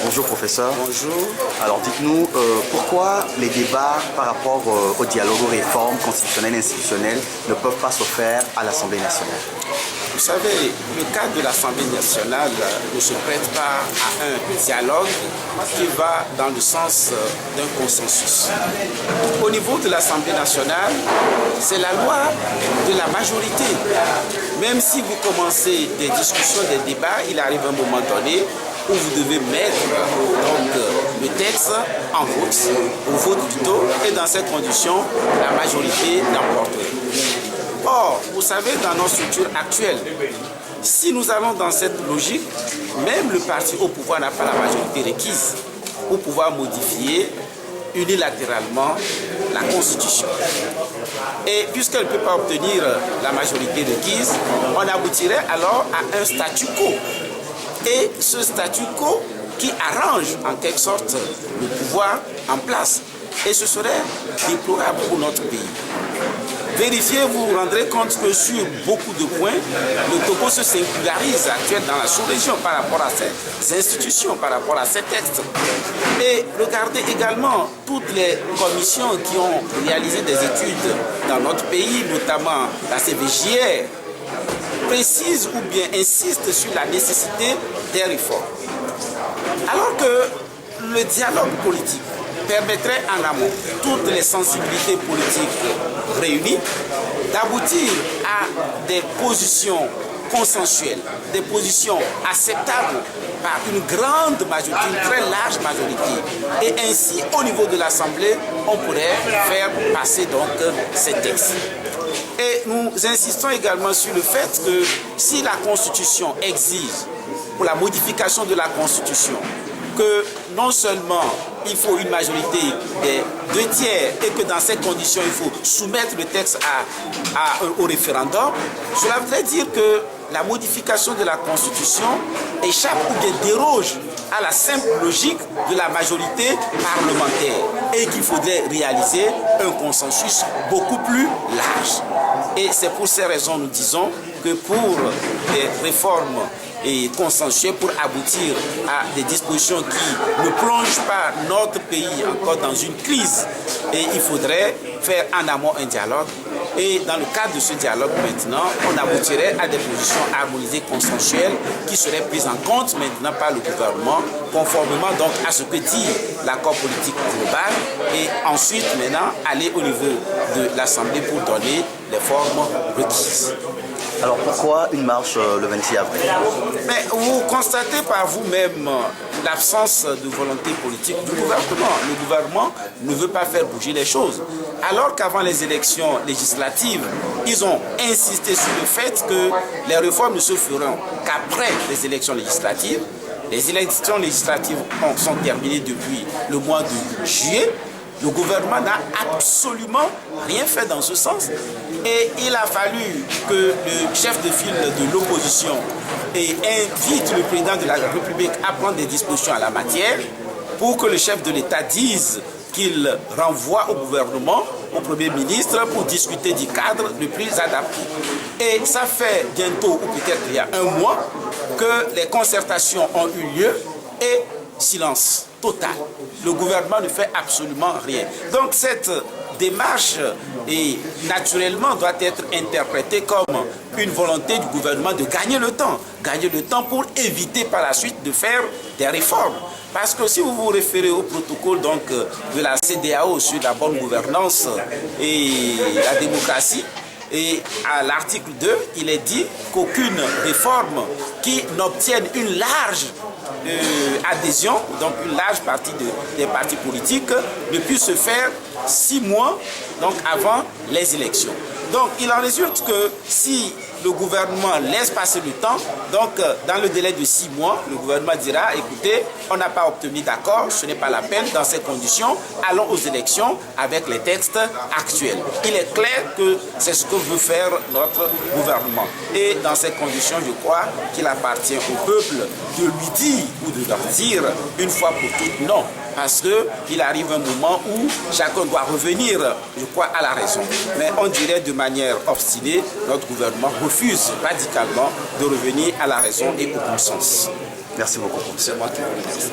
Bonjour professeur. Bonjour. Alors dites-nous, pourquoi les débats par rapport au dialogue aux réformes constitutionnelles et institutionnelles ne peuvent pas se faire à l'Assemblée nationale? Vous savez, le cadre de l'Assemblée nationale ne se prête pas à un dialogue qui va dans le sens d'un consensus. Au niveau de l'Assemblée nationale, c'est la loi de la majorité. Même si vous commencez des discussions, des débats, il arrive un moment donné où vous devez mettre le texte en vote, au vote plutôt, et dans cette condition, la majorité l'emporterait. Or, vous savez, dans nos structures actuelles, si nous allons dans cette logique, même le parti au pouvoir n'a pas la majorité requise pour pouvoir modifier unilatéralement la Constitution. Et puisqu'elle ne peut pas obtenir la majorité requise, on aboutirait alors à un statu quo. Et ce statu quo qui arrange en quelque sorte le pouvoir en place. Et ce serait déplorable pour notre pays. Vérifiez, vous vous rendrez compte que sur beaucoup de points, le Togo se singularise actuellement dans la sous-région par rapport à ces institutions, par rapport à ces textes. Et regardez également toutes les commissions qui ont réalisé des études dans notre pays, notamment la CVJR, précise ou bien insiste sur la nécessité des réformes. Alors que le dialogue politique permettrait en amont toutes les sensibilités politiques réunies d'aboutir à des positions consensuelles, des positions acceptables par une grande majorité, une très large majorité. Et ainsi, au niveau de l'Assemblée, on pourrait faire passer donc ces textes. Et nous insistons également sur le fait que si la Constitution exige, pour la modification de la Constitution, que non seulement il faut une majorité des 2/3 et que dans ces conditions il faut soumettre le texte au référendum, cela voudrait dire que la modification de la Constitution échappe ou bien déroge à la simple logique de la majorité parlementaire et qu'il faudrait réaliser un consensus beaucoup plus large. Et c'est pour ces raisons nous disons que pour des réformes et consensuelles, pour aboutir à des dispositions qui ne plongent pas notre pays encore dans une crise, et il faudrait faire en amont un dialogue. Et dans le cadre de ce dialogue maintenant, on aboutirait à des positions harmonisées, consensuelles, qui seraient prises en compte maintenant par le gouvernement, conformément donc à ce que dit l'accord politique global, et ensuite maintenant aller au niveau de l'Assemblée pour donner les formes requises. Alors pourquoi une marche le 26 avril? Mais vous constatez par vous-même l'absence de volonté politique du gouvernement. Le gouvernement ne veut pas faire bouger les choses. Alors qu'avant les élections législatives, ils ont insisté sur le fait que les réformes ne se feront qu'après les élections législatives. Les élections législatives sont terminées depuis le mois de juillet. Le gouvernement n'a absolument rien fait dans ce sens. Et il a fallu que le chef de file de l'opposition invite le président de la République à prendre des dispositions à la matière pour que le chef de l'État dise qu'il renvoie au gouvernement, au Premier ministre, pour discuter du cadre le plus adapté. Et ça fait bientôt, ou peut-être il y a un mois, que les concertations ont eu lieu et silence total. Le gouvernement ne fait absolument rien. Donc cette démarche naturellement doit être interprétée comme une volonté du gouvernement de gagner le temps pour éviter par la suite de faire des réformes. Parce que si vous vous référez au protocole donc, de la CEDEAO sur la bonne gouvernance et la démocratie, et à l'article 2, il est dit qu'aucune réforme qui n'obtienne une large adhésion, donc une large partie des partis politiques, ne puisse se faire 6 mois donc, avant les élections. Donc il en résulte que si le gouvernement laisse passer le temps, donc dans le délai de 6 mois, le gouvernement dira, écoutez, on n'a pas obtenu d'accord, ce n'est pas la peine, dans ces conditions, allons aux élections avec les textes actuels. Il est clair que c'est ce que veut faire notre gouvernement. Et dans ces conditions, je crois qu'il appartient au peuple de lui dire ou de leur dire une fois pour toutes non. Parce qu'il arrive un moment où chacun doit revenir, je crois, à la raison. Mais on dirait de manière obstinée, notre gouvernement refuse radicalement de revenir à la raison et au bon sens. Merci beaucoup. C'est moi qui vous remercie.